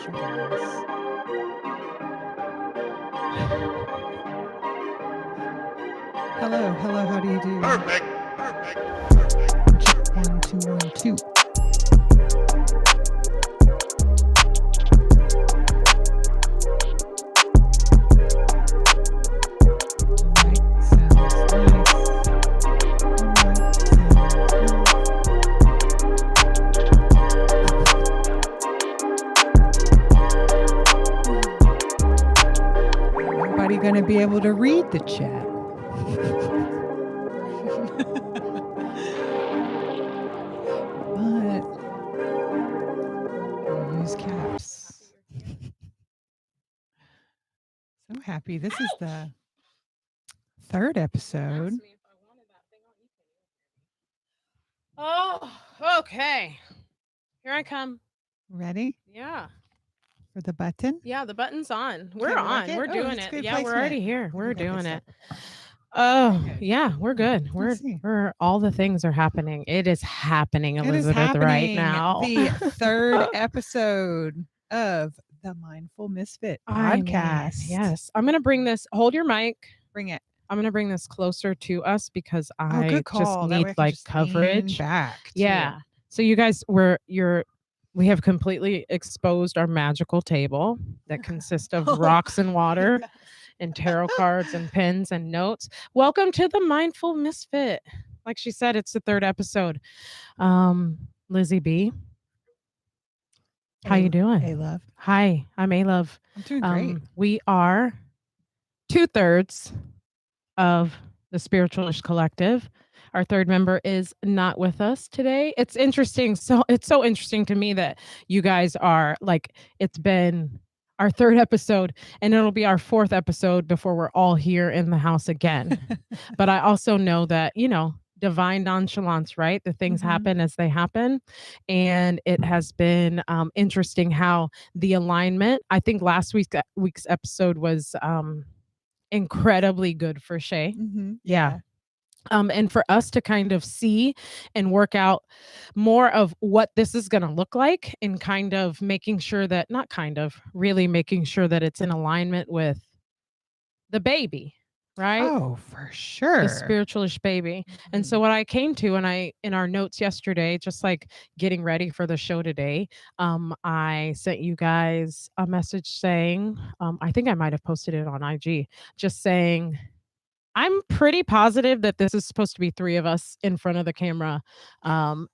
special guest. Hello, how do you do? Perfect. Check 1 2 1 2. Mic sounds nice. Nobody gonna be able to read the chat. But we use caps. So happy. This is the third episode. Oh, okay. Here I come. Ready Yeah. for the button? Yeah, the button's on. We're Okay, we on. like it? We're Oh, doing that's it. good Yeah, we're placement. already here. We We're got good doing stuff. it. Oh, Good. yeah, we're good. Let's see. We're all the things are happening. It is happening, It is Elizabeth, right happening. now. The third episode of the Mindful Misfit I mean, podcast. yes. I'm going to bring this. Hold your mic. Bring it. I'm going to bring this closer to us because Oh, I good just call. That way I need can like just lean coverage. back. Too. Yeah. So you guys we have completely exposed our magical table that consists of rocks and water and tarot cards and pens and notes. Welcome to the Mindful Misfit. Like she said, it's the third episode. Lizzie B, how you doing? Hey, love. Hi, I'm A-Love. I'm doing great. We are 2/3 of the Spiritualish Collective. Our third member is not with us today. It's interesting. So it's so interesting to me that you guys are like, it's been our third episode and it'll be our fourth episode before we're all here in the house again. But I also know that, divine nonchalance, right? The things happen as they happen. And it has been interesting how the alignment, I think last week's episode was incredibly good for Shay. Yeah. And for us to kind of see and work out more of what this is going to look like and kind of making sure that, not kind of, really making sure that it's in alignment with the baby, right? Oh, for sure. The spiritualish baby. And so what I came to, and in our notes yesterday, just like getting ready for the show today, I sent you guys a message saying, I think I might have posted it on IG, just saying, I'm pretty positive that this is supposed to be three of us in front of the camera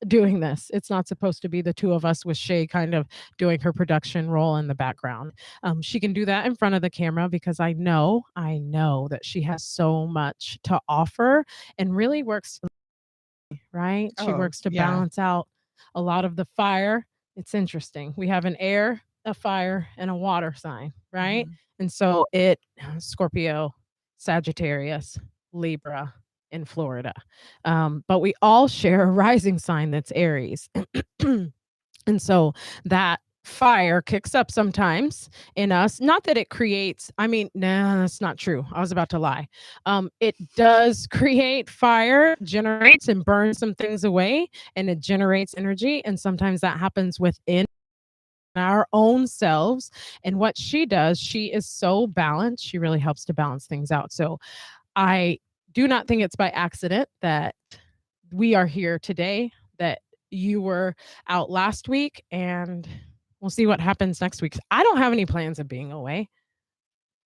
doing this. It's not supposed to be the two of us with Shay kind of doing her production role in the background. She can do that in front of the camera because I know that she has so much to offer and really works, right? She works to balance out a lot of the fire. It's interesting. We have an air, a fire, and a water sign, right? And so Scorpio, Sagittarius, Libra in Florida. But we all share a rising sign that's Aries. And so that fire kicks up sometimes in us. Not that it creates, that's not true. I was about to lie. It does create fire, generates and burns some things away, and it generates energy. And sometimes that happens within our own selves. And what she does, she is so balanced. She really helps to balance things out. So I do not think it's by accident that we are here today, that you were out last week, and we'll see what happens next week. I don't have any plans of being away.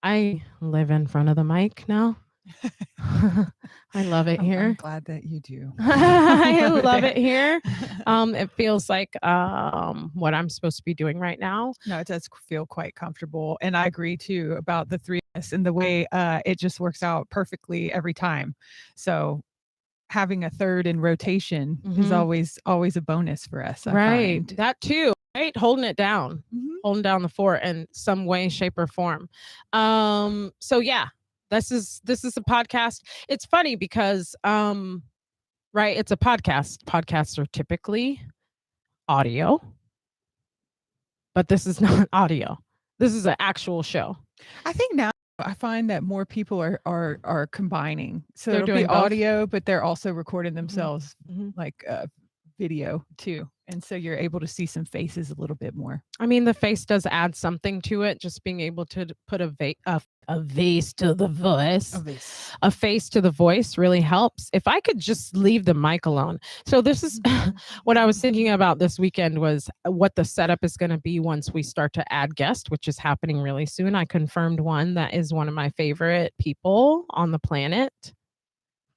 I live in front of the mic now. I love it here. I'm glad that you do. I love it here. It feels like what I'm supposed to be doing right now. No, it does feel quite comfortable. And I agree too about the three of us and the way it just works out perfectly every time. So having a third in rotation is always a bonus for us. I find. That too, right? Holding it down, holding down the fort in some way, shape, or form. So yeah. This is a podcast. It's funny because, right, it's a podcast. Podcasts are typically audio, but this is not audio. This is an actual show. I think now I find that more people are combining. So They're it'll doing be both? audio, but they're also recording themselves like video too. And so you're able to see some faces a little bit more. I mean, the face does add something to it, just being able to put a vase to the voice. Of this. A face to the voice really helps. If I could just leave the mic alone. So this is what I was thinking about this weekend, was what the setup is going to be once we start to add guests, which is happening really soon. I confirmed one that is one of my favorite people on the planet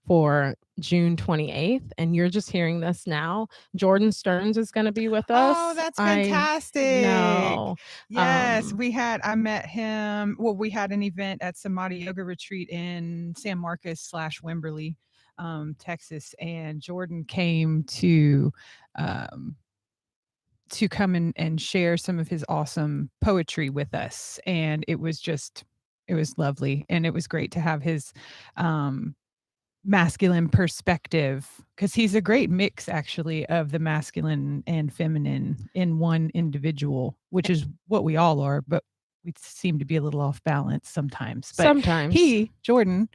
for June 28th, and you're just hearing this now. Jordan Stearns is going to be with us. Oh, that's fantastic. No. Yes, I met him. Well, we had an event at Samadhi Yoga Retreat in San Marcos / Wimberley, Texas, and Jordan came to come and share some of his awesome poetry with us. And it was lovely. And it was great to have his masculine perspective, because he's a great mix actually of the masculine and feminine in one individual, which is what we all are, but we seem to be a little off balance sometimes. But sometimes Jordan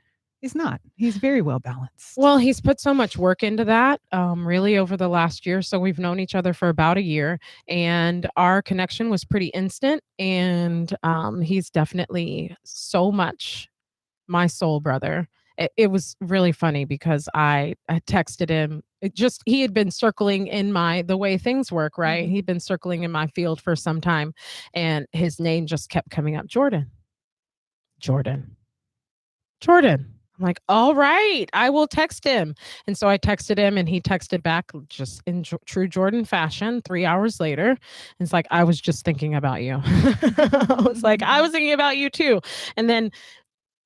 is not. He's very well balanced. Well, he's put so much work into that, really over the last year. So we've known each other for about a year, and our connection was pretty instant. And he's definitely so much my soul brother. It was really funny because I texted him. He had been circling in the way things work, right? Mhm. He'd been circling in my field for some time, and his name just kept coming up. Jordan. I'm like, all right, I will text him. And so I texted him, and he texted back just in true Jordan fashion 3 hours later. It's like, I was just thinking about you. I was like, I was thinking about you too. And then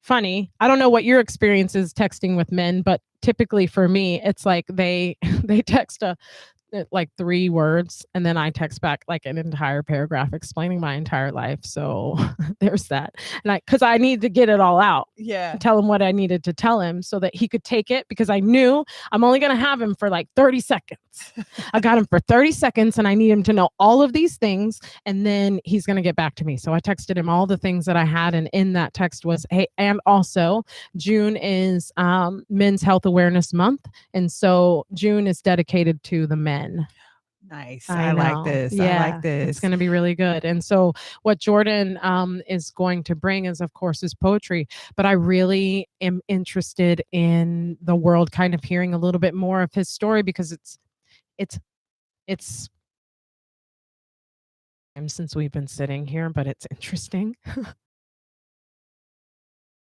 funny, I don't know what your experience is texting with men, but typically for me, it's like they text like 3 words, and then I text back like an entire paragraph explaining my entire life. So there's that. And because I need to get it all out. Yeah. Tell him what I needed to tell him so that he could take it, because I knew I'm only going to have him for like 30 seconds. I got him for 30 seconds, and I need him to know all of these things, and then he's going to get back to me. So I texted him all the things that I had, and in that text was, hey, and also June is Men's Health Awareness Month, and so June is dedicated to the men. Nice. I like this. Yeah, I like this. It's going to be really good. And so what Jordan is going to bring is, of course, his poetry. But I really am interested in the world kind of hearing a little bit more of his story, because it's since we've been sitting here, but it's interesting.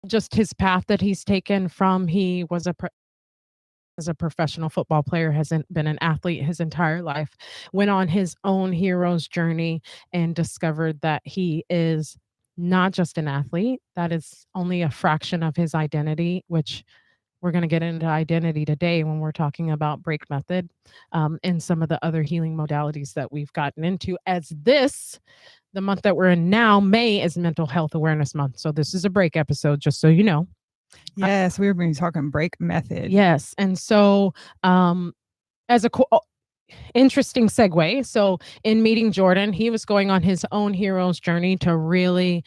Just his path that he's taken from he was as a professional football player, hasn't been an athlete his entire life, went on his own hero's journey and discovered that he is not just an athlete. That is only a fraction of his identity, which we're going to get into identity today when we're talking about break method, and some of the other healing modalities that we've gotten into, as the month that we're in now, May, is Mental Health Awareness Month. So this is a break episode, just so you know. Yes, we were going to be talking break method. Yes. And so as a interesting segue. So in meeting Jordan, he was going on his own hero's journey to really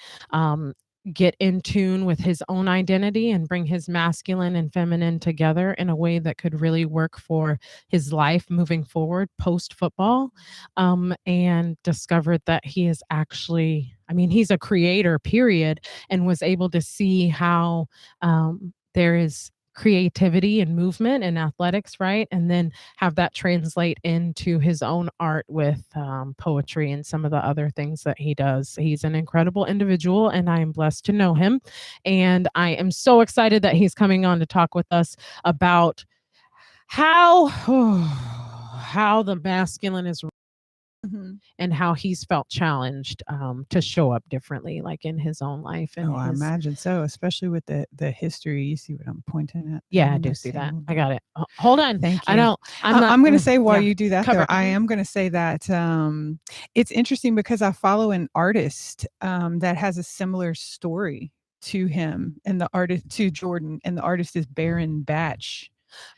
get in tune with his own identity and bring his masculine and feminine together in a way that could really work for his life moving forward post football, and discovered that he is actually, he's a creator, period, and was able to see how there is creativity and movement in athletics, right? And then have that translate into his own art with poetry and some of the other things that he does. He's an incredible individual, and I am blessed to know him. And I am so excited that he's coming on to talk with us about how the masculine is, and how he's felt challenged to show up differently, like in his own life. And I imagine so, especially with the history. You see what I'm pointing at? Yeah, I do see that. I got it. Hold on. Thank you. I know. I'm going to say while you do that, cover. though, I am going to say that it's interesting because I follow an artist that has a similar story to him, and the artist to Jordan, and the artist is Baron Batch.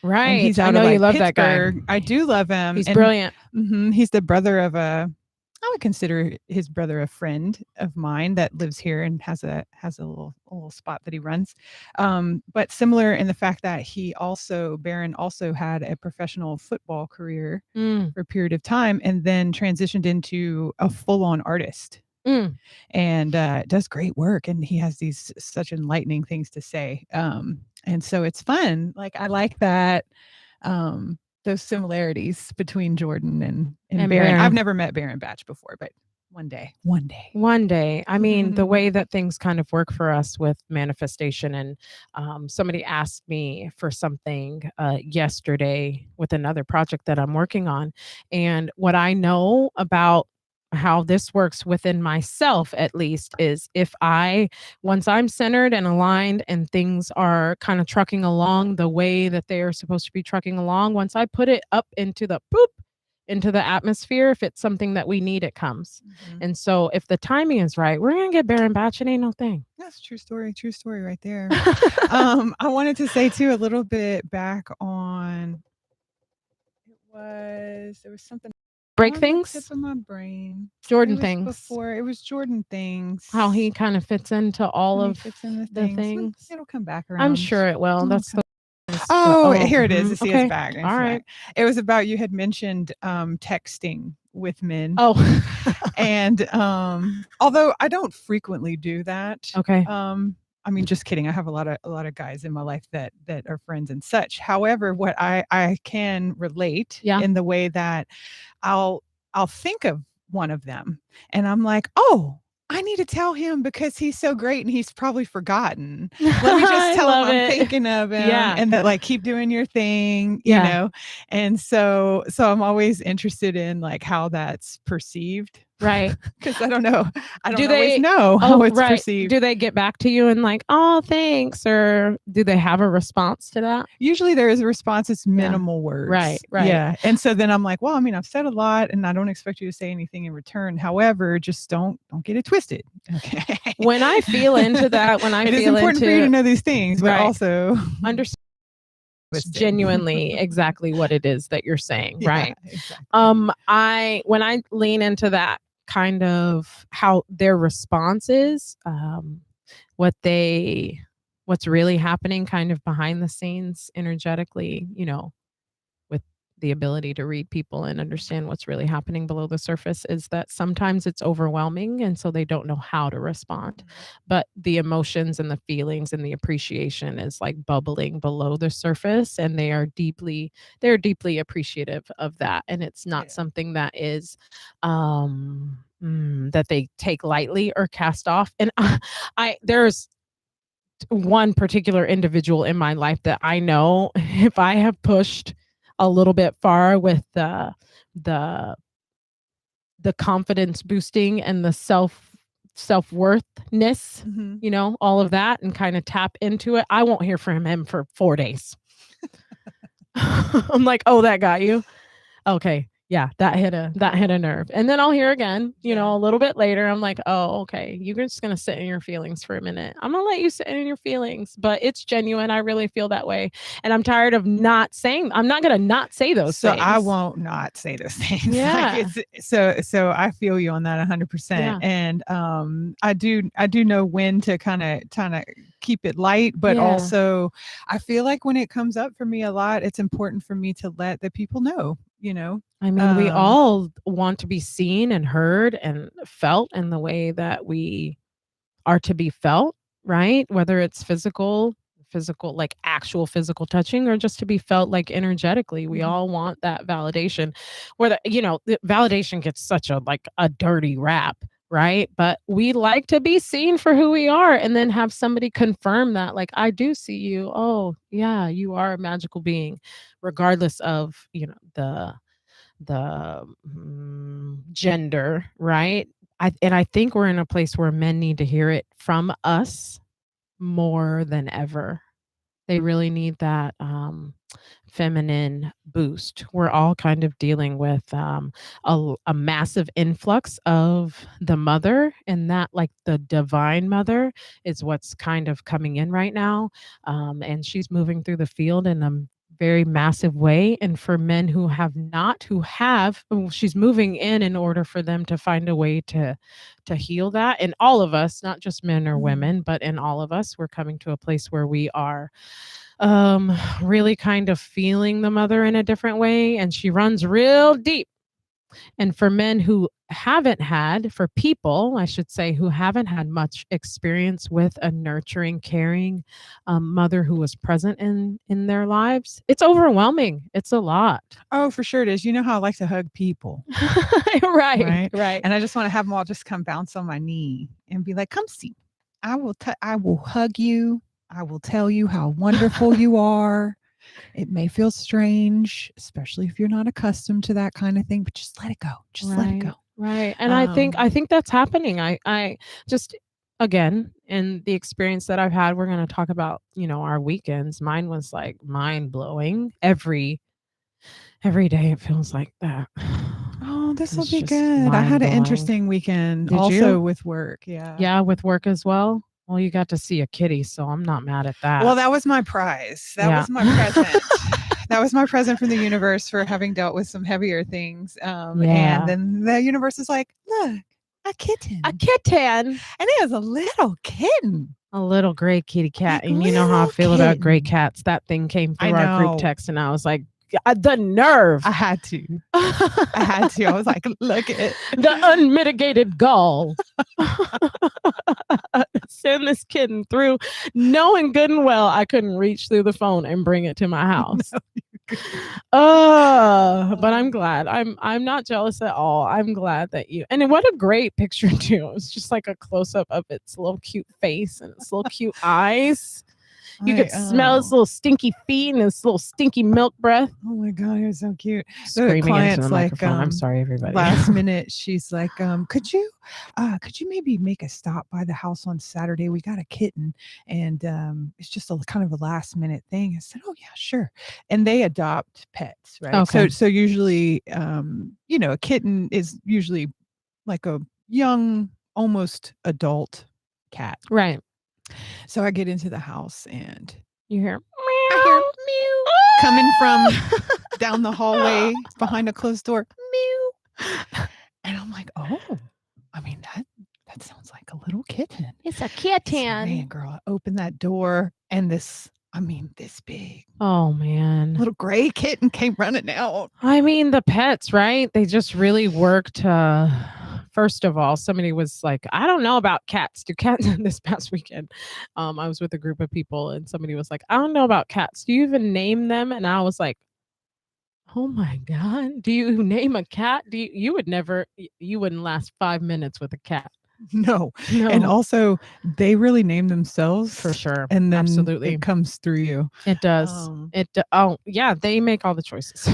Right. And he's out I know of, you love Pittsburgh. that guy. I do love him. He's brilliant. He's the brother of would consider his brother a friend of mine that lives here and has a little spot that he runs. But similar in the fact that Baron also had a professional football career Mm, for a period of time and then transitioned into a full on artist mm. and does great work. And he has these such enlightening things to say. And so it's fun. Like I like that those similarities between Jordan and And Baron. I've Baron. never met Baron Batch before, but one day, one day. One day. I mean, the way that things kind of work for us with manifestation, and somebody asked me for something yesterday with another project that I'm working on. And what I know about how this works within myself, at least, is once I'm centered and aligned and things are kind of trucking along the way that they are supposed to be trucking along, once I put it up into the poop, into the atmosphere, if it's something that we need, it comes. And so if the timing is right, we're gonna get Baron Batch. It ain't no thing. That's true story right there. I wanted to say too a little bit back on there was something Break on the things, tip of my brain. Jordan It was things, before it was Jordan things. how he kind of fits into all How he of fits in the the things. things. It'll come back around. I'm sure it will. It'll That's come- the Oh, here it is. mhm, To see okay. it's back. All right. It was about you had mentioned texting with men. Oh, And although I don't frequently do that. okay. I mean, just kidding. I have a lot of guys in my life that are friends and such. However, what I can relate Yeah. in the way that I'll think of one of them and I'm like, oh, I need to tell him because he's so great and he's probably forgotten. Let me I just tell him love I'm it. thinking of him Yeah. and that like keep doing your thing, Yeah. you know. And so I'm always interested in like how that's perceived. Right. Because I don't know. I don't Do always they- know how it's right. perceived. Do they get back to you and like, oh, thanks? Or do they have a response to that? Usually there is a response. It's minimal words. Right. Yeah. And so then I'm like, well, I mean, I've said a lot and I don't expect you to say anything in return. However, just don't get it twisted. Okay. When I feel into that, when I it is feel important for you to know these things, but Right. also understand twisted. genuinely exactly what it is that you're saying, Yeah, right? exactly. When I lean into that kind of how their response is, what's really happening kind of behind the scenes energetically, with the ability to read people and understand what's really happening below the surface, is that sometimes it's overwhelming and so they don't know how to respond. But the emotions and the feelings and the appreciation is like bubbling below the surface, and they're deeply appreciative of that. And it's not Yeah. something that is that they take lightly or cast off. And there's one particular individual in my life that I know, if I have pushed a little bit far with the confidence boosting and the self-worthness, Mhm. all of that, and kind of tap into it, I won't hear from him for 4 days. I'm like, oh, that got you. Okay. Yeah, that hit a nerve. And then I'll hear again, Yeah. a little bit later. I'm like, oh, okay, you're just gonna sit in your feelings for a minute. I'm gonna let you sit in your feelings, but it's genuine. I really feel that way. And I'm tired of I'm not gonna not say those So things. I won't not say those things. Yeah. Like it's so I feel you on that 100%. Yeah. And I do know when to kind of keep it light, but Yeah. also I feel like when it comes up for me a lot, it's important for me to let the people know, I mean, we all want to be seen and heard and felt in the way that we are to be felt, right? Whether it's physical, like actual physical touching, or just to be felt like energetically. We Mhm. all want that validation. Whether, the validation gets such a dirty rap, right? But we like to be seen for who we are, and then have somebody confirm that, like, I do see you. Oh, yeah, you are a magical being, regardless of, the gender, right? I think we're in a place where men need to hear it from us more than ever. They really need that feminine boost. We're all kind of dealing with a massive influx of the mother, and that, like, the divine mother is what's kind of coming in right now. And she's moving through the field in a very massive way. And for men who have not, who have, well, she's moving in order for them to find a way to heal that. And all of us, not just men or Mm. women, but in all of us, we're coming to a place where we are really kind of feeling the mother in a different way. And she runs real deep. And for men who haven't had, for people, I should say, who haven't had much experience with a nurturing, caring mother who was present in their lives, it's overwhelming. It's a lot. Oh, for sure it is. You know how I like to hug people, Right, right? right, And I just want to have them all just come bounce on my knee and be like, "Come see. I will hug you. I will tell you how wonderful you are. It may feel strange, especially if you're not accustomed to that kind of thing, but just let it go. Just let it go." right, right. And I Um, think that's happening. I just, again, in the experience that I've had, we're going to talk about, our weekends. Mine was like mind blowing. Every day it feels like that. oh, this will It's be just good. I had mind an blowing. interesting weekend Did you? also with work. Yeah. Yeah, with work as well? Well, you got to see a kitty, so I'm not mad at Well, that. that was my prize. That Yeah. was my present. That was my present from the universe for having dealt with some heavier things. And Yeah. then the universe is like, look, a A kitten. kitten. And it was a little kitten, A little gray kitty cat. like And you know how I little feel about gray kitten. cats. That thing came I through our group know. text, and I was like, the nerve. I had to. I had to. I was like, look at The unmitigated gall. Send this kitten through, knowing good and well I couldn't reach through the phone and bring it to my house. But I'm glad. I'm not jealous at all. I'm glad that you, and what a great picture too. It's just like a close up of its little cute face and its little cute eyes. You could smell its little stinky feet and its little stinky milk breath. oh my god, it was so cute. The Screaming into the client's like, microphone. I'm sorry, everybody. last minute, she's like, could you maybe make a stop by the house on Saturday? We got a kitten, and it's just a kind of a last minute thing. I said, oh yeah, sure. And they adopt pets, right? Okay. So usually, a kitten is usually like a young, almost adult cat. Right. So I get into the house and You hear I hear meow. mew coming from down the hallway behind a closed door. Mew. And I'm like, oh, I mean, that sounds like a little kitten. It's a So, kitten. man, girl, I opened that door and this big Oh man. little gray kitten came running out. I mean, the pets, right? They just really work to. First of all, somebody was like, I don't know about cats. Do cats this past weekend? I was with a group of people and somebody was like, I don't know about cats. Do you even name them? And I was like, oh my God. Do you name a cat? You would never, you wouldn't last 5 minutes with a cat. No. No. And also, they really name themselves. For sure. And then Absolutely. it comes through you. It does. Oh, yeah, they make all the choices.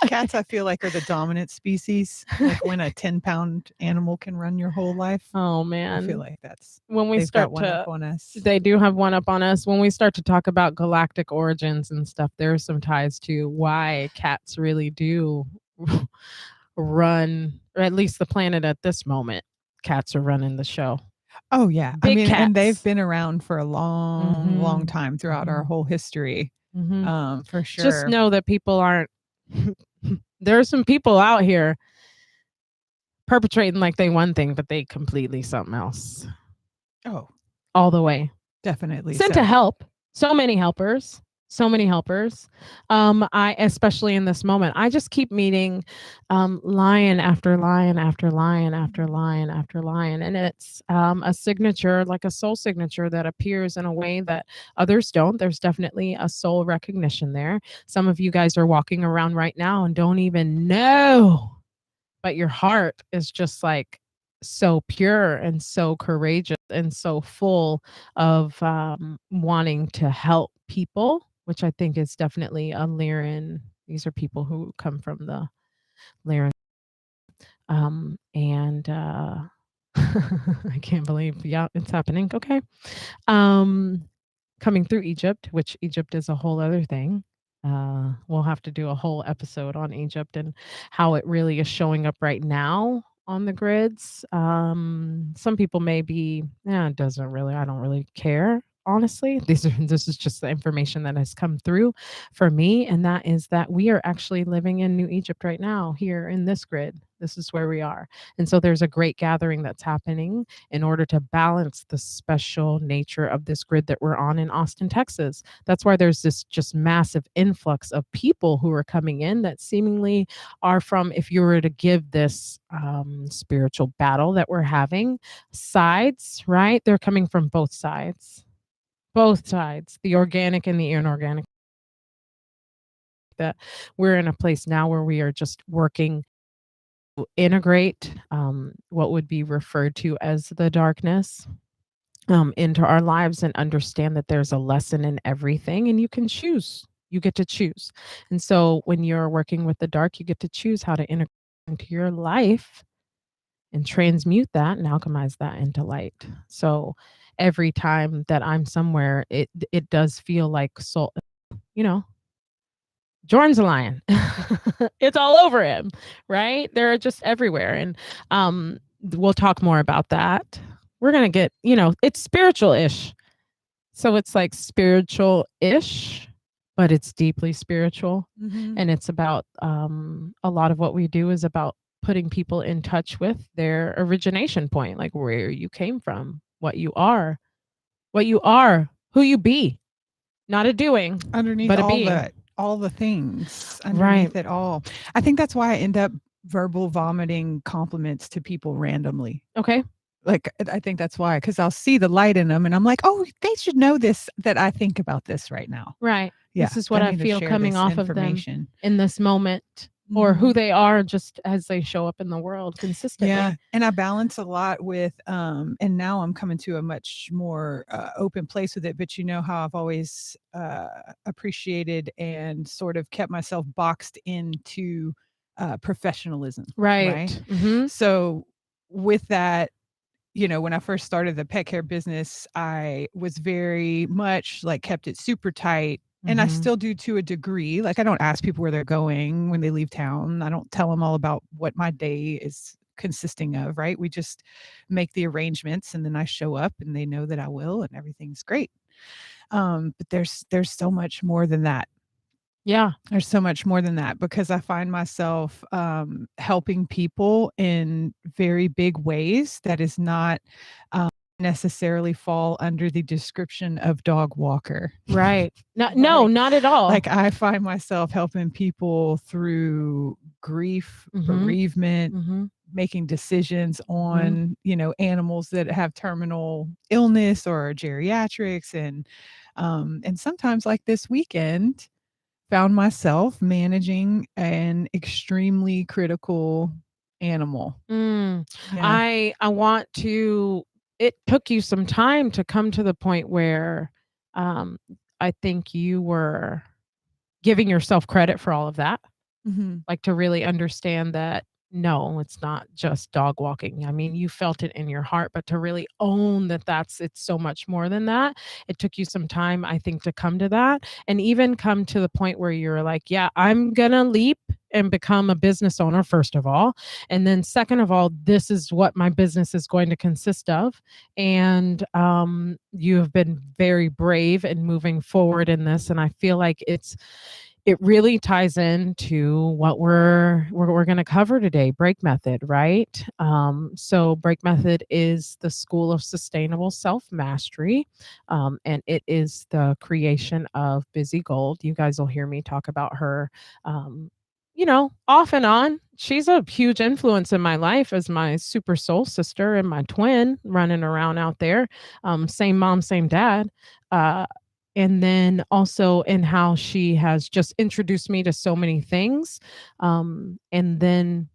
Cats, I feel like, are the dominant species. Like when a 10-pound animal can run your whole life. Oh man. I feel like that's when we they've start got one up on us. They do have one up on us. When we start to talk about galactic origins and stuff, there are some ties to why cats really do run, or at least the planet at this moment. Cats are running the show. Oh yeah. Big I mean, and they've cats. been around for a long, long time throughout our whole history. For sure. Just know that people aren't there are some people out here perpetrating like they one thing, but they completely something else. Oh, all the way. definitely. Sent to help. So many helpers. So many helpers. I, especially in this moment, I just keep meeting lion after lion after lion after lion after lion. And it's a signature, like a soul signature that appears in a way that others don't. There's definitely a soul recognition there. Some of you guys are walking around right now and don't even know, but your heart is just like so pure and so courageous and so full of wanting to help people, which I think is definitely a Lyran. These are people who come from the Lyran. And I can't believe, yeah, it's happening. Okay. Coming through Egypt, which Egypt is a whole other thing. We'll have to do a whole episode on Egypt and how it really is showing up right now on the grids. Some people may be, yeah, it doesn't really, I don't really care. honestly. This is just the information that has come through for me, and that is that we are actually living in New Egypt right now, here in this grid. This is where we are. And so there's a great gathering that's happening in order to balance the special nature of this grid that we're on in Austin, Texas. That's why there's this just massive influx of people who are coming in that seemingly are from, if you were to give this spiritual battle that we're having sides, right? They're coming from both sides, the organic and the inorganic. That we're in a place now where we are just working to integrate what would be referred to as the darkness into our lives, and understand that there's a lesson in everything, and you can choose. You get to choose. And so when you're working with the dark, you get to choose how to integrate into your life and transmute that and alchemize that into light. So every time that I'm somewhere, it does feel like soul, you know, Jordan's a lion. It's all over him, right? They're just everywhere. And we'll talk more about that. We're going to get, it's spiritual-ish. So it's like spiritual-ish, but it's deeply spiritual. Mhm. And it's about a lot of what we do is about putting people in touch with their origination point, like where you came from, what you are, who you be, not a doing, Underneath but a being. all the things Right. underneath it all. I think that's why I end up verbal vomiting compliments to people randomly. Okay. Like, I think that's why, because I'll see the light in them and I'm like, oh, they should know this, that I think about this right now. Right. Yeah, This is I what I need to feel share coming this off of them information. in this moment, or who Mhm. they are just as they show up in the world consistently. Yeah, and I balance a lot with, and now I'm coming to a much more, open place with it, but you know how I've always, appreciated and sort of kept myself boxed into, professionalism, right? Right. Mhm. So, with that, when I first started the pet care business, I was very much like kept it super tight. And I Mhm. still do to a degree. Like, I don't ask people where they're going when they leave town. I don't tell them all about what my day is consisting of, right? We just make the arrangements and then I show up and they know that I will and everything's great. But there's so much more than that. Yeah. There's so much more than that because I find myself helping people in very big ways that is not necessarily fall under the description of dog walker. Right. No, Right. not at all. Like, I find myself helping people through grief, Mhm. bereavement, Mhm. making decisions Mhm. on, animals that have terminal illness or geriatrics, and sometimes, like this weekend, found myself managing an extremely critical animal. Mm. Yeah. I want to it took you some time to come to the point where um I think you were giving yourself credit for all of that. Mhm. Like, to really understand that, no, it's not just dog walking. I mean, you felt it in your heart, but to really own that it's so much more than that. It took you some time, I think, to come to that, and even come to the point where you're like, "Yeah, I'm gonna leap and become a business owner, first of all, and then second of all, this is what my business is going to consist of." And, you have been very brave in moving forward in this, and I feel like it really ties into what we're going to cover today, break method, right? So break method is the school of sustainable self mastery, and it is the creation of Busy Gold. You guys will hear me talk about her, um, off and on. She's a huge influence in my life as my super soul sister and my twin running around out there. Same mom, same dad. uh, and then also in how she has just introduced me to so many things, and then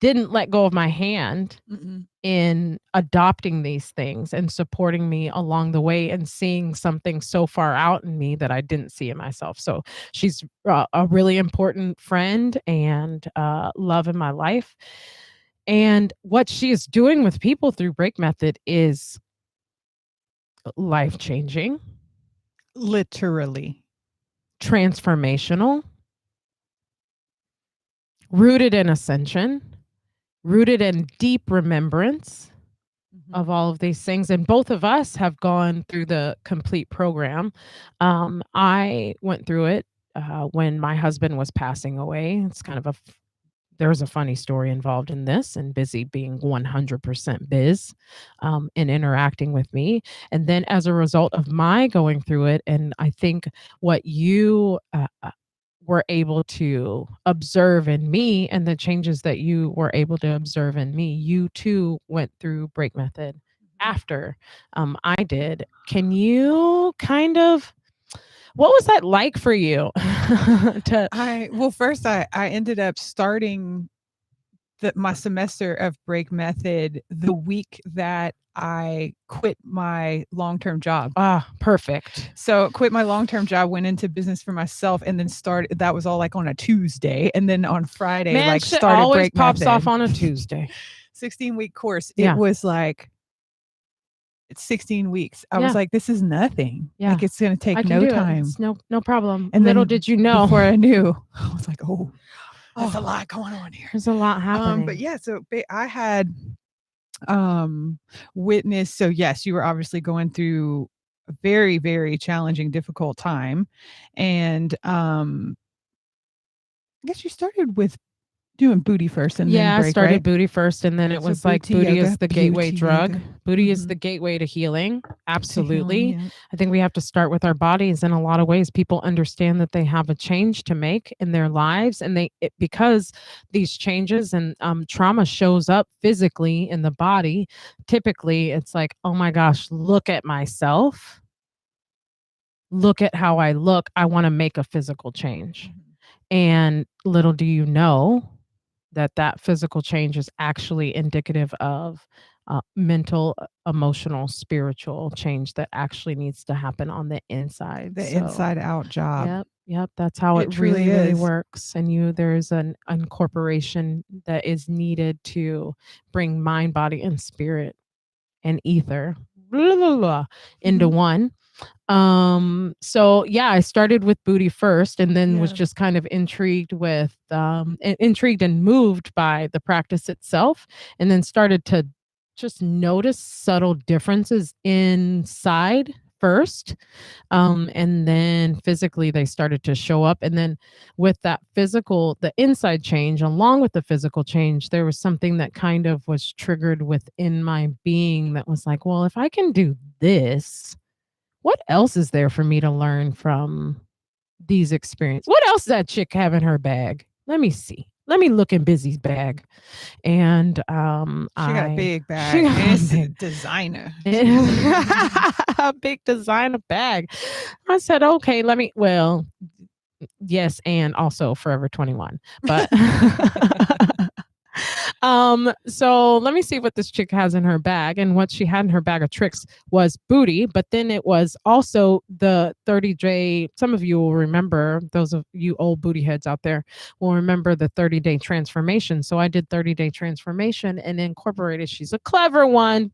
didn't let go of my hand Mm-mm. in adopting these things and supporting me along the way and seeing something so far out in me that I didn't see in myself. So she's a really important friend and love in my life. And what she is doing with people through Break Method is life changing, Literally. transformational, rooted in ascension, rooted in deep remembrance, of all of these things. And both of us have gone through the complete program. I went through it when my husband was passing away. It's kind of there's a funny story involved in this, and Busy being 100% biz and interacting with me. And then as a result of my going through it, and I think what you were able to observe in me and the changes that you were able to observe in me, you too went through break method after I did. Can you kind of, what was that like for you? First I ended up starting my semester of break method the week that I quit my long-term job. Perfect. So quit my long-term job, went into business for myself, and then started. That was all like on a Tuesday, and then on Friday, Man, like shit started always break pops method. off on a Tuesday. 16-week course. Yeah. It was like, it's 16 weeks. I was like, this is nothing. Yeah. Like, it's gonna take no time. It's no problem. And little then did you know, before I knew, I was like, oh, there's a lot going on here. there's a lot happening. But yeah, so I had witnessed. So yes, you were obviously going through a very, very challenging, difficult time, and I guess you started with doing booty first, and then break, I started right? booty first, and then it So was like booty booty yoga, is the gateway beauty drug. yoga. Booty is the gateway to healing. Absolutely. Yeah. I think we have to start with our bodies in a lot of ways. People understand that they have a change to make in their lives, and because these changes and trauma shows up physically in the body. Typically, it's like, oh my gosh, look at myself. Look at how I look. I want to make a physical change. And little do you know that physical change is actually indicative of mental, emotional, spiritual change that actually needs to happen on the inside. The inside out job. Yep. That's how it truly really is. works. And there's an incorporation that is needed to bring mind, body, and spirit and ether into one. So yeah, I started with booty first, and then was just kind of intrigued with intrigued and moved by the practice itself, and then started to just notice subtle differences inside first, and then physically they started to show up. And then with that physical, the inside change along with the physical change, there was something that kind of was triggered within my being that was like, well, if I can do this, what else is there for me to learn from these experiences? What else does that chick have in her bag? Let me see. Let me look in Busy's bag. And she got a big bag. She got and a it's designer. a big designer bag. I said, okay, yes, and also Forever 21. But so let me see what this chick has in her bag. And what she had in her bag of tricks was booty, but then it was also the 30-day. Some of you will remember, those of you old booty heads out there will remember the 30-day transformation. So I did 30-day transformation and incorporated, she's a clever one,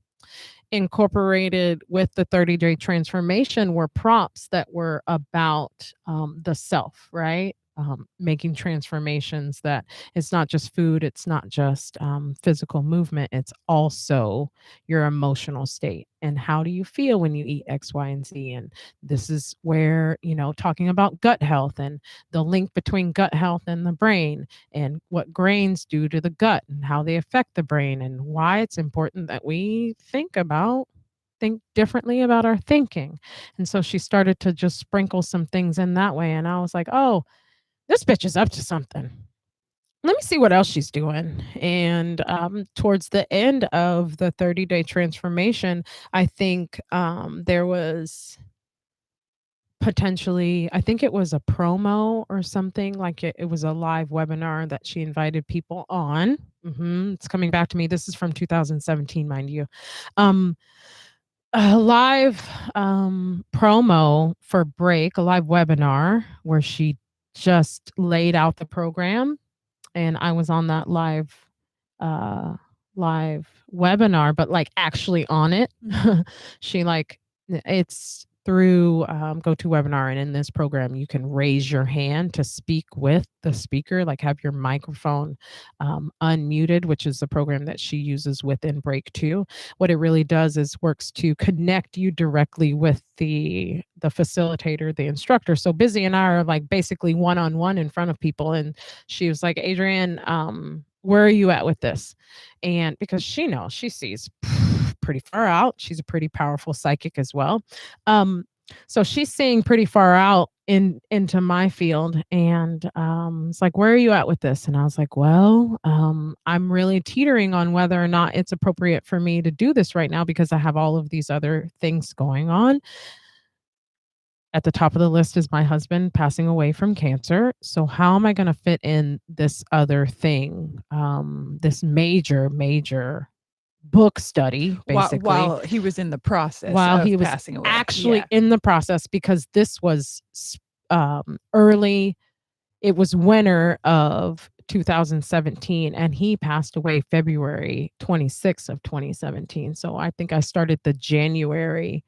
incorporated with the 30-day transformation were prompts that were about the self, right? Making transformations that it's not just food, it's not just physical movement, it's also your emotional state. And how do you feel when you eat X, Y, and Z? And this is where, talking about gut health and the link between gut health and the brain, and what grains do to the gut and how they affect the brain, and why it's important that we think differently about our thinking. And so she started to just sprinkle some things in that way. And I was like, oh, this bitch is up to something. Let me see what else she's doing. And towards the end of the 30-day transformation, I think there was potentially, I think it was a promo or something, like it was a live webinar that she invited people on. It's coming back to me. This is from 2017, mind you. A live promo for Break, a live webinar where she just laid out the program, and I was on that live webinar, but like actually on it. She it's through GoToWebinar, and in this program, you can raise your hand to speak with the speaker, like have your microphone unmuted, which is the program that she uses within Break 2. What it really does is works to connect you directly with the facilitator, the instructor. So Busy and I are like basically one-on-one in front of people, and she was like, Adrienne, where are you at with this? And because she knows, she sees pretty far out. She's a pretty powerful psychic as well. So she's seeing pretty far out into my field, and it's like, where are you at with this? And I was like, well, I'm really teetering on whether or not it's appropriate for me to do this right now because I have all of these other things going on. At the top of the list is my husband passing away from cancer. So how am I going to fit in this other thing, this major book study, basically, while he was in the process while of he was passing away. actually in the process, because this was early. It was winter of 2017, and he passed away February 26th of 2017. So I think I started the January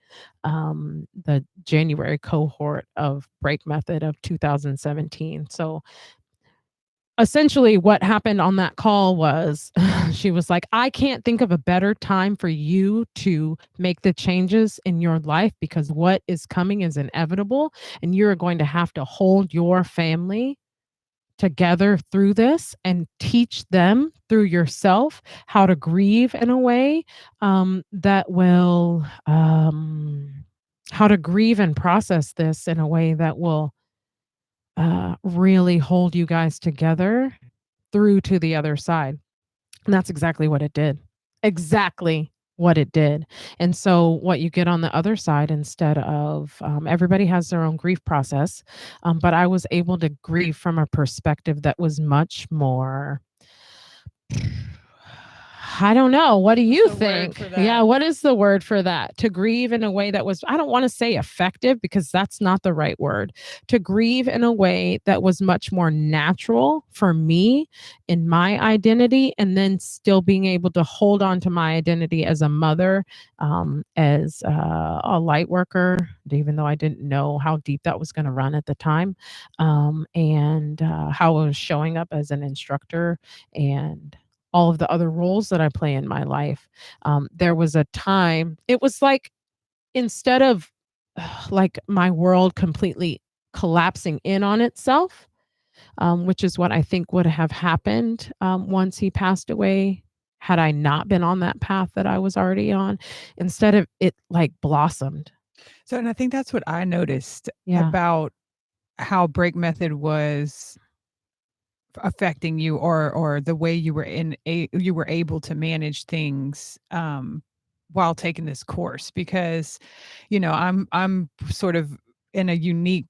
cohort of Break Method of 2017. So essentially what happened on that call was she was like, I can't think of a better time for you to make the changes in your life because what is coming is inevitable, and you're going to have to hold your family together through this and teach them through yourself how to grieve in a way that will how to grieve and process this in a way that will really hold you guys together through to the other side. And that's exactly what it did. Exactly what it did. And so, what you get on the other side, instead of everybody has their own grief process, but I was able to grieve from a perspective that was much more. I don't know. What do you think? Yeah, what is the word for that? To grieve in a way that was, I don't want to say effective because that's not the right word. To grieve in a way that was much more natural for me in my identity, and then still being able to hold on to my identity as a mother, as a light worker, even though I didn't know how deep that was going to run at the time, and how I was showing up as an instructor and all of the other roles that I play in my life. There was a time, it was like, instead of like my world completely collapsing in on itself, which is what I think would have happened once he passed away, had I not been on that path that I was already on, instead of it like blossomed. So, and I think that's what I noticed Yeah. about how Break Method was affecting you, or the way you were you were able to manage things while taking this course, because I'm sort of in a unique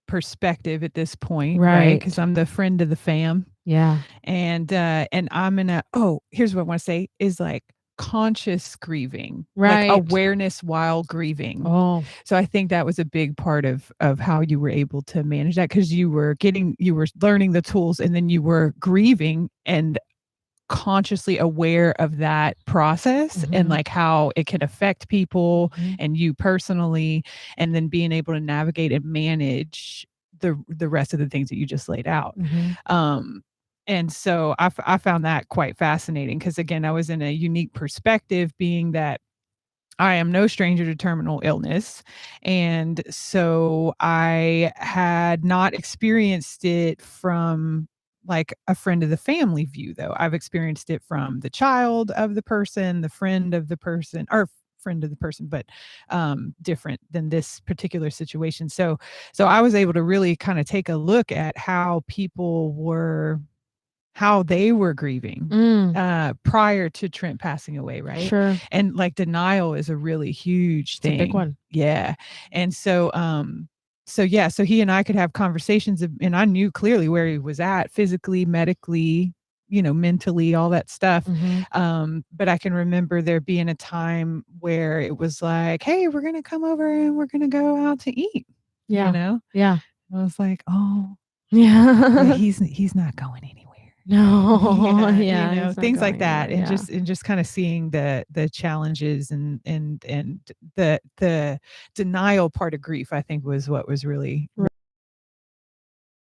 perspective at this point, right? Because I'm the friend of the fam. Yeah. And I'm in a, here's what I want to say is like conscious grieving, Right. like awareness while grieving. Oh. So I think that was a big part of how you were able to manage that, because you were learning the tools, and then you were grieving and consciously aware of that process, and like how it can affect people and you personally, and then being able to navigate and manage the rest of the things that you just laid out. And so I found that quite fascinating, because again, I was in a unique perspective, being that I am no stranger to terminal illness. And so I had not experienced it from like a friend of the family view, though. I've experienced it from the child of the person, the friend of the person, or friend of the person, but different than this particular situation. So I was able to really kind of take a look at how they were grieving prior to Trent passing away, right? Sure. And like denial is a really huge thing. It's a big one. Yeah. And so so he and I could have conversations and I knew clearly where he was at physically, medically, mentally, all that stuff. But I can remember there being a time where it was like, hey, we're going to come over and we're going to go out to eat. Yeah. Yeah. Yeah. I was like, oh, yeah. he's not going anywhere. No, you yeah, know, he's not things like going that, anywhere. Yeah. and just kind of seeing the challenges and the denial part of grief, I think was what was really Right.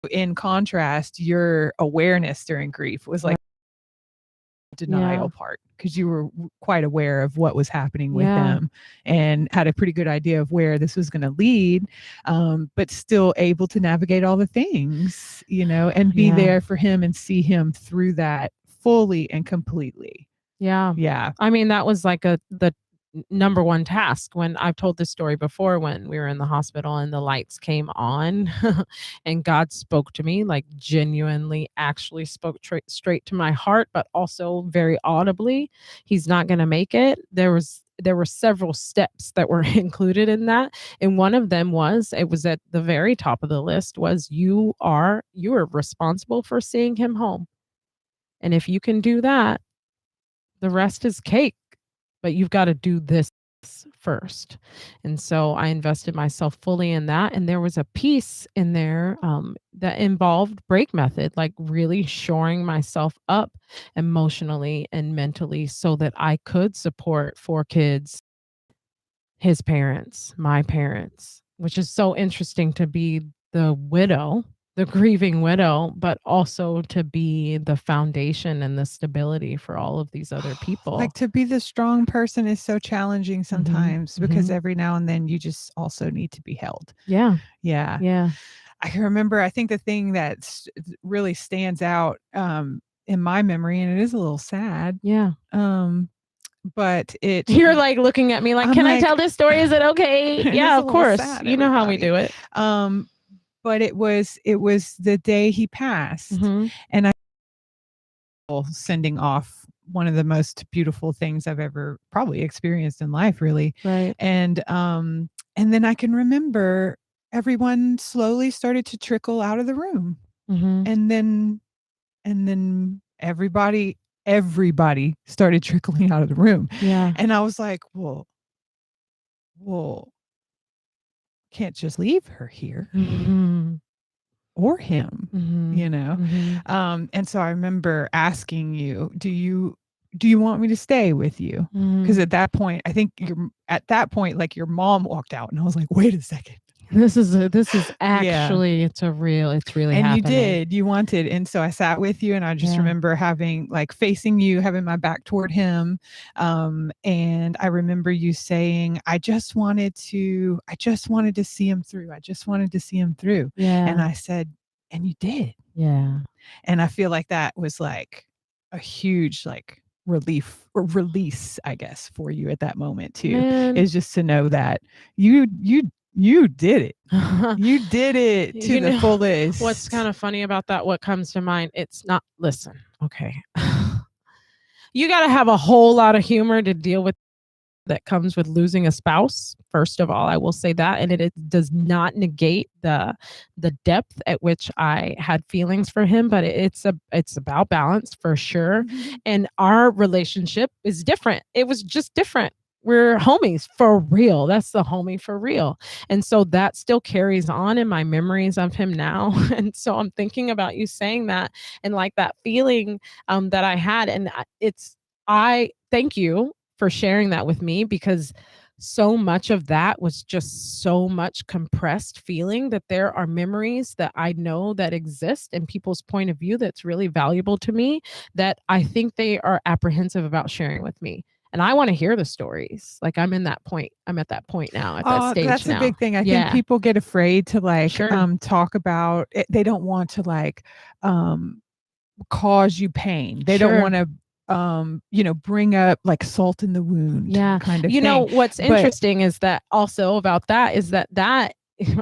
in contrast. Your awareness during grief was like Yeah. denial part, because you were quite aware of what was happening with Yeah. them and had a pretty good idea of where this was going to lead, but still able to navigate all the things, you know, and be Yeah. there for him and see him through that fully and completely. Yeah. Yeah. I mean, that was like the number one task. When I've told this story before, when we were in the hospital and the lights came on and God spoke to me, like genuinely actually spoke straight to my heart, but also very audibly. He's not going to make it. There were several steps that were included in that, and one of them was, it was at the very top of the list, was you are responsible for seeing him home, and if you can do that, the rest is cake, but you've got to do this first. And so I invested myself fully in that. And there was a piece in there that involved break method, like really shoring myself up emotionally and mentally so that I could support 4 kids, his parents, my parents, which is so interesting to be the widow, the grieving widow, but also to be the foundation and the stability for all of these other Like, people. to be the strong person is so challenging Mhm. sometimes, because Mhm. every now and then you just also need to be held. Yeah. Yeah. Yeah. I can remember, I think the thing that really stands out in my memory, and it is a little sad, Yeah. um, but You're like looking at me like, I'm "Can I like, tell this story? Is it okay?" it is Yeah, a of little course. sad, You know how we everybody. do it. Um, but it was the day he passed, Mhm. and I sending off one of the most beautiful things I've ever probably experienced in life, really. Right. And then I can remember everyone slowly started to trickle out of the room. Mhm. And then everybody started trickling out of the room. Yeah. And I was like, well, can't just leave her here Mhm. or him, you Mhm. know? Mhm. And so I remember asking you, do you want me to stay with you? Because Mhm. at that point, I think at that point, like, your mom walked out, and I was like, wait a second. This is Yeah. actually, it's really And happening. you wanted. And so I sat with you, and I just Yeah. remember having, like, facing you, having my back toward him. And I remember you saying, I just wanted to see him through. I just wanted to see him through. And Yeah. I said, and you did. Yeah. And I feel like that was like a huge, like, relief or release, I guess, for you at that moment too, Man. is just to know that you did it. You did it to You the know what's fullest. kind of funny about that? What comes to mind? It's not, listen, okay. You got to have a whole lot of humor to deal with that comes with losing a spouse. First of all, I will say that, and it does not negate the depth at which I had feelings for him, but it's about balance for sure. And our relationship is different. It was just different. We're homies for real. That's the homie for real. And so that still carries on in my memories of him now. And so I'm thinking about you saying that, and like that feeling that I had. And I thank you for sharing that with me, because so much of that was just so much compressed feeling, that there are memories that I know that exist in people's point of view that's really valuable to me, that I think they are apprehensive about sharing with me. And I want to hear the stories. Like, I'm in that point. I'm at that point now, at that stage That's a now. big thing. I think Yeah, people get afraid to, like, sure. talk about it. They don't want to, like, um cause you pain. They don't Sure. want to bring up, like, salt in the wound Yeah. kind of You know, thing. what's But interesting is that, also about that, is that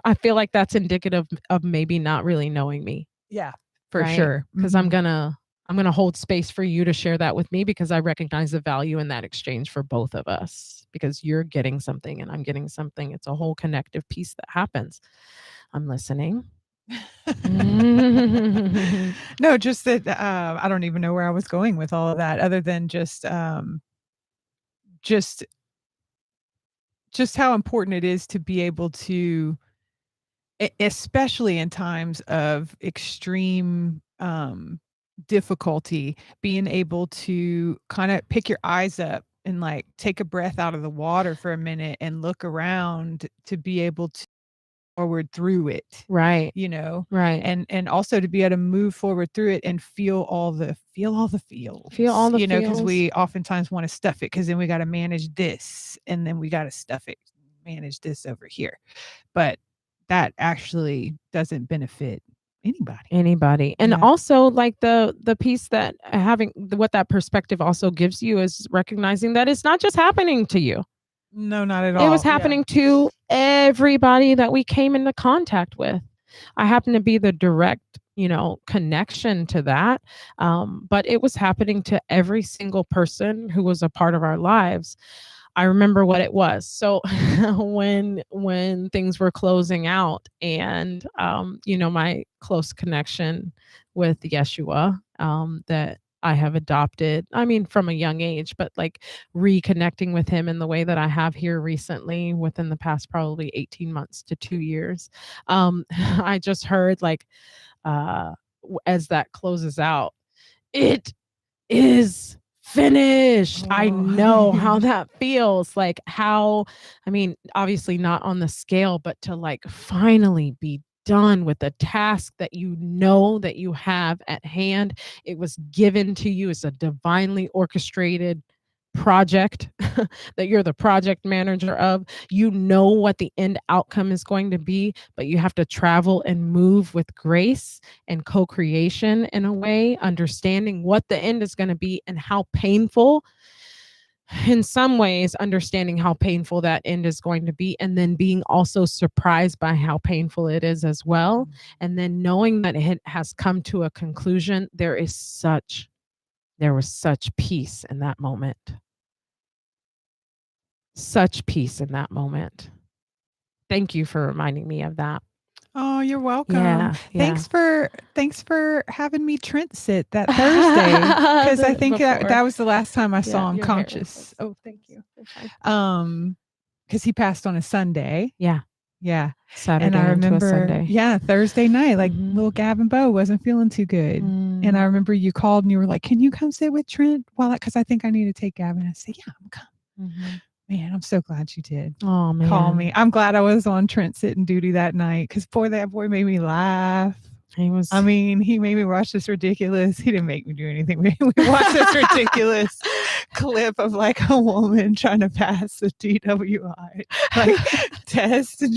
I feel like that's indicative of maybe not really knowing me, yeah, for right? sure. Because I'm gonna hold space for you to share that with me, because I recognize the value in that exchange for both of us, because you're getting something and I'm getting something. It's a whole connective piece that happens. I'm listening. No, just that, I don't even know where I was going with all of that, other than just just how important it is to be able to, especially in times of extreme, difficulty being able to kind of pick your eyes up and like take a breath out of the water for a minute and look around to be able to forward through it, Right. you know, Right. and also to be able to move forward through it and feel all the Feel feels, all the you know, because feels. we oftentimes want to stuff it because then we got to manage this and then we got to stuff it, manage this over here. But that actually doesn't benefit anybody. Anybody. And Yeah. also like the piece that having what that perspective also gives you is recognizing that it's not just happening to you. No, not at It was all. Yeah. happening to everybody that we came into contact with. I happen to be the direct, connection to that. But it was happening to every single person who was a part of our lives. I remember what it was. So when things were closing out and my close connection with Yeshua, that I have adopted, I mean from a young age, but like reconnecting with him in the way that I have here recently within the past probably 18 months to 2 years. I just heard like as that closes out, it is finished. I Oh, know how yeah. that feels. Like how, I mean, obviously not on the scale, but to like finally be done with the task that you know that you have at hand. It was given to you as a divinely orchestrated project that you're the project manager of. You know what the end outcome is going to be, but you have to travel and move with grace and co-creation in a way, understanding what the end is going to be and how painful, in some ways understanding how painful that end is going to be, and then being also surprised by how painful it is as well, and then knowing that it has come to a conclusion. There was such peace in that moment, such peace in that moment. Thank you for reminding me of that. Oh, you're welcome. Yeah, yeah. Thanks for having me Trent sit that Thursday because I think that Before. was the last time I Yeah, saw him your hair was conscious. Oh, thank you. you're fine. Because he passed on a Sunday. Yeah, Yeah. And I Saturday into a remember, Sunday. yeah, Thursday night, like Mhm. little Gavin Bow wasn't feeling too good. And I Mm. remember you called and you were like, "Can you come sit with Trent?" Well, because I think I need to take Gavin. I said, "Yeah, I'm coming." Mhm. Man, I'm so glad you did Oh, call me. man. I'm glad I was on Trent sitting duty that night because boy, that boy made me laugh. He I was mean, he made me watch this ridiculous. He didn't make me do anything. We watched this ridiculous clip of like a woman trying to pass the DWI like test, and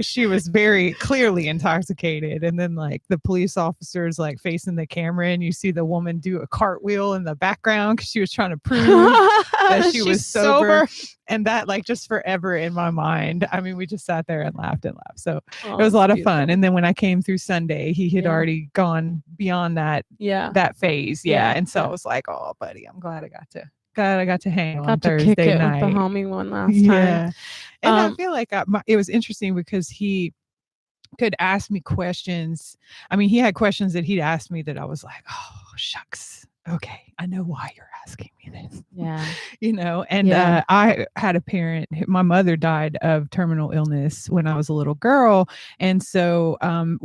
she was very clearly intoxicated, and then like the police officers like facing the camera, and you see the woman do a cartwheel in the background because she was trying to prove that she She's was sober. And that like just forever in my mind. I mean, we just sat there and laughed and laughed. So it Oh, was a it's lot of fun. beautiful. And then when I came through Sunday, he had Yeah. already gone beyond Yeah. that phase. Yeah. Yeah, And so I yeah. was like, oh buddy, I'm glad I got to hang on Got to kick Thursday it with the night. homie one last time. Yeah. And I feel like it was interesting because he could ask me questions. I mean, he had questions that he'd asked me that I was like, oh, shucks. Okay, I know why you're asking me this. Yeah. You know, and Yeah. I had a parent, my mother died of terminal illness when I was a little girl. And so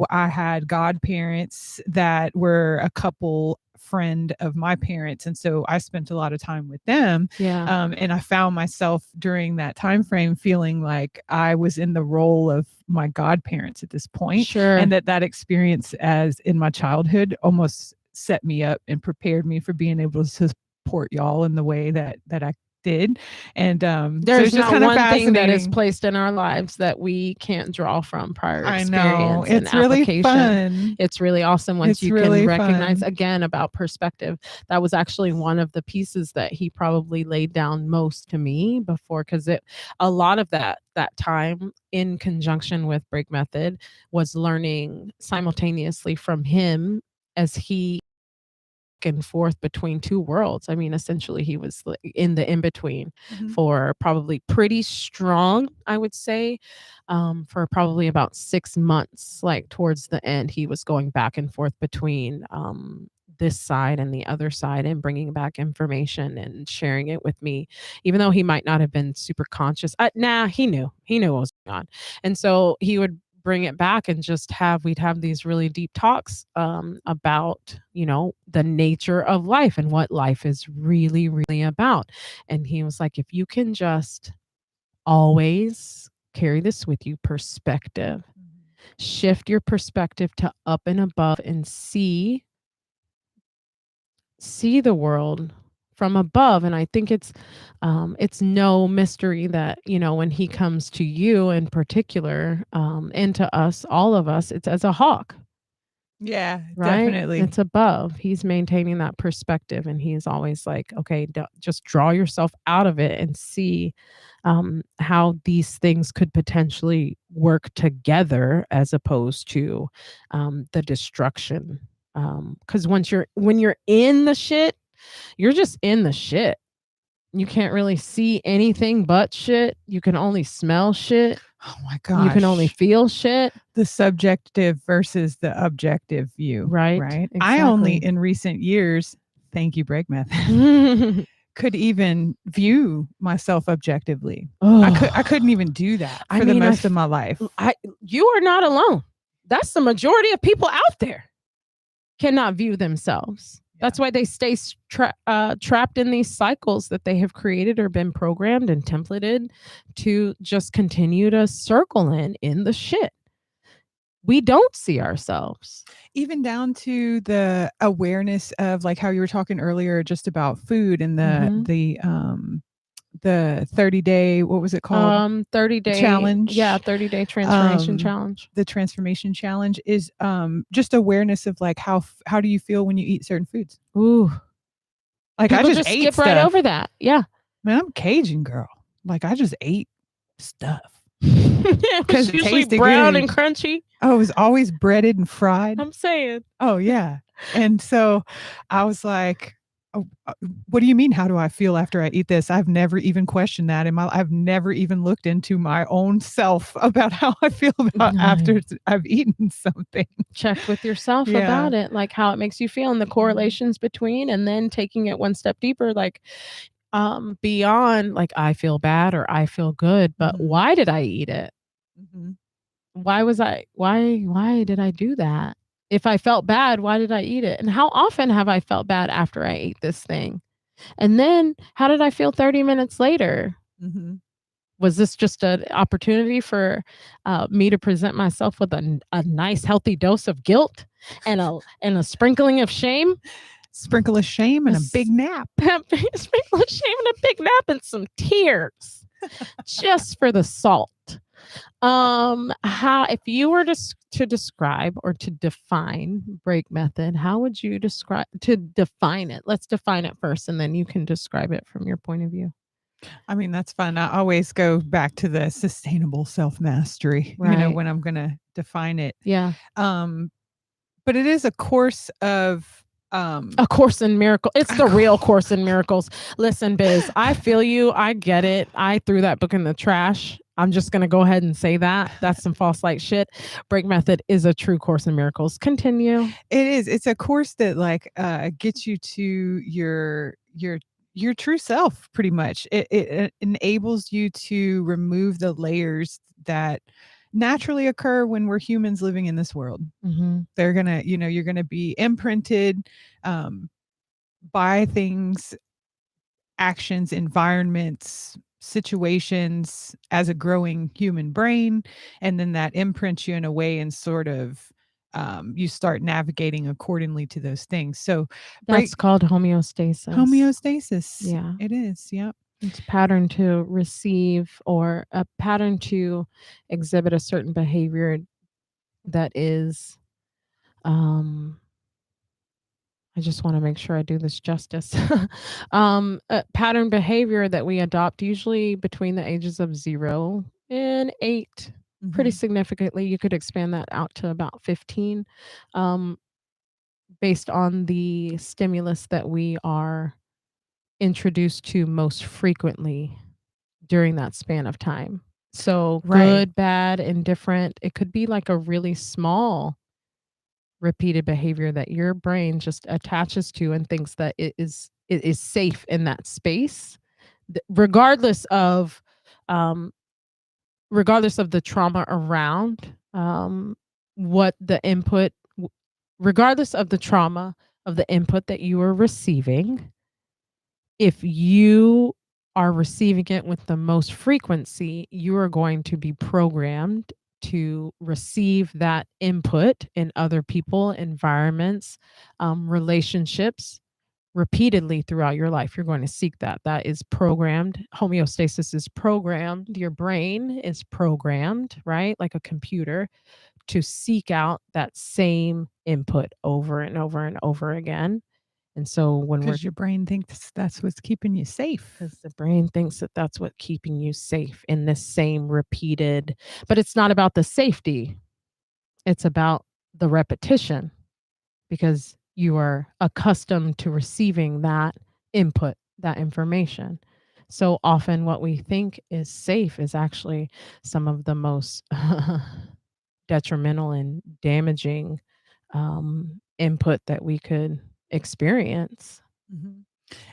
I had godparents that were a couple friend of my parents, and so I spent a lot of time with them. Yeah. And I found myself during that time frame feeling like I was in the role of my godparents at this point, Sure. and that experience as in my childhood almost set me up and prepared me for being able to support y'all in the way that I did. And so There's it's just not kind of one thing that is fascinating. placed in our lives that we can't draw from prior I know. experience and It's really application. fun. It's really awesome once It's you really can recognize fun. again about perspective. That was actually one of the pieces that he probably laid down most to me before, because a lot of that time in conjunction with Break Method was learning simultaneously from him as he and forth between two worlds. I mean, essentially, he was in the in between for probably pretty strong, I would say, for probably about 6 months. Like towards the end, he was going back and forth between this side and the other side and bringing back information and sharing it with me, even though he might not have been super conscious. He knew what was going on. And so he would bring it back and just we'd have these really deep talks about, the nature of life and what life is really, really about. And he was like, if you can just always carry this with you, perspective, shift your perspective to up and above and see the world from above. And I think it's no mystery that, when he comes to you in particular, and to us, all of us, it's as a hawk. Yeah, Right? definitely. It's above. He's maintaining that perspective, and he's always like, okay, just draw yourself out of it and see how these things could potentially work together as opposed to the destruction. Because when you're in the shit, you're just in the shit. You can't really see anything but shit. You can only smell shit. Oh my gosh. You can only feel shit. The subjective versus the objective view. Right. Right. Exactly. I only in recent years, thank you, Break Method, could even view myself objectively. I couldn't even do that for the most of my life. You are not alone. That's the majority of people out there cannot view themselves. That's why they stay trapped in these cycles that they have created or been programmed and templated to just continue to circle in the shit. We don't see ourselves. Even down to the awareness of, like, how you were talking earlier just about food and the 30-day, what was it called? 30-day challenge. Yeah, 30-day transformation challenge. The transformation challenge is just awareness of, like, how do you feel when you eat certain foods? Ooh. Like, People I just ate skip stuff. right over that. Yeah. Man, I'm a Cajun girl. Like, I just ate stuff. Because it's usually brown and crunchy. Oh, it was always breaded and fried. I'm saying. Oh, yeah. And so I was like, oh, what do you mean? How do I feel after I eat this? I've never even questioned that I've never even looked into my own self about how I feel about after I've eaten something. Check with yourself about it, like how it makes you feel and the correlations between, and then taking it one step deeper, like beyond, like, I feel bad or I feel good, but why did I eat it? Why did I do that? If I felt bad, why did I eat it? And how often have I felt bad after I ate this thing? And then how did I feel 30 minutes later? Was this just an opportunity for me to present myself with a nice, healthy dose of guilt and a sprinkling of shame? Sprinkle of shame and a big nap. Sprinkle of shame and a big nap and some tears just for the salt. How, if you were to describe or to define Break Method, how would you define it? Let's define it first, and then you can describe it from your point of view. I mean, that's fun. I always go back to the sustainable self-mastery, Right. when I'm going to define it. Yeah. But it is a course of A Course in Miracles. It's the real Course in Miracles. Listen, Biz, I feel you. I get it. I threw that book in the trash. I'm just going to go ahead and say that. That's some false light shit. Break Method is a true Course in Miracles. Continue. It is. It's a course that, like, gets you to your true self, pretty much. It enables you to remove the layers that naturally occur when we're humans living in this world. They're gonna, you're gonna be imprinted by things, actions, environments, situations as a growing human brain, and then that imprints you in a way, and sort of you start navigating accordingly to those things. So that's called homeostasis. Homeostasis. Yeah, it is. Yep. It's a pattern to receive, or a pattern to exhibit a certain behavior that is, I just want to make sure I do this justice. A pattern behavior that we adopt usually between the ages of 0 and 8. Pretty significantly. You could expand that out to about 15, based on the stimulus that we are introduced to most frequently during that span of time. So good, bad, indifferent. It could be like a really small repeated behavior that your brain just attaches to and thinks that it is safe in that space, regardless of the trauma around um, what the input, regardless of the trauma of the input that you are receiving, if you are receiving it with the most frequency, you are going to be programmed to receive that input in other people, environments, relationships repeatedly throughout your life. You're going to seek that. That is programmed. Homeostasis is programmed. Your brain is programmed, right? Like a computer to seek out that same input over and over and over again. And so when we're Because your brain thinks that's what's keeping you safe. because the brain thinks that that's what keeping you safe in this same repeated, but it's not about the safety. It's about the repetition because you are accustomed to receiving that input, that information. So often what we think is safe is actually some of the most detrimental and damaging input that we could experience. Mhm.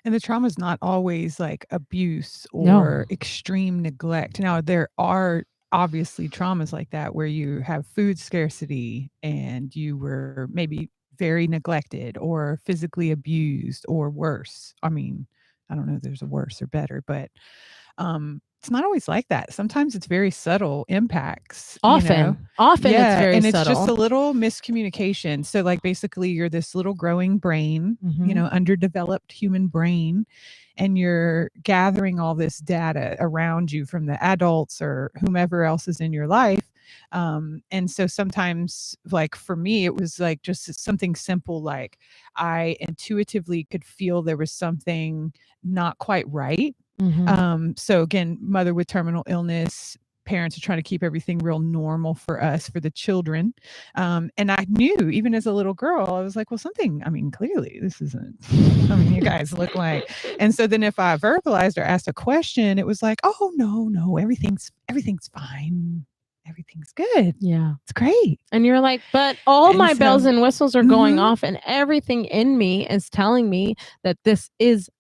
And the trauma is not always like abuse No. or extreme neglect. Now, there are obviously traumas like that where you have food scarcity and you were maybe very neglected or physically abused or worse. I mean, I don't know if there's a worse or better, but it's not always like that. Sometimes it's very subtle impacts, you know? Often it's Yeah, very and it's just subtle. a little miscommunication. So, like, basically, you're this little growing brain, Mhm. underdeveloped human brain, and you're gathering all this data around you from the adults or whomever else is in your life. And so sometimes, like for me, it was like just something simple, like I intuitively could feel there was something not quite right. Mhm. So again, mother with terminal illness, parents are trying to keep everything real normal for us, for the children. And I knew even as a little girl, I was like, well, something, I mean, clearly this isn't, I mean, you guys look like, and so then if I verbalized or asked a question, it was like, oh no, everything's fine. Everything's good. Yeah. It's great. And you're like, "But all And my bells so, and whistles are going mhm. off and everything in me is telling me that this is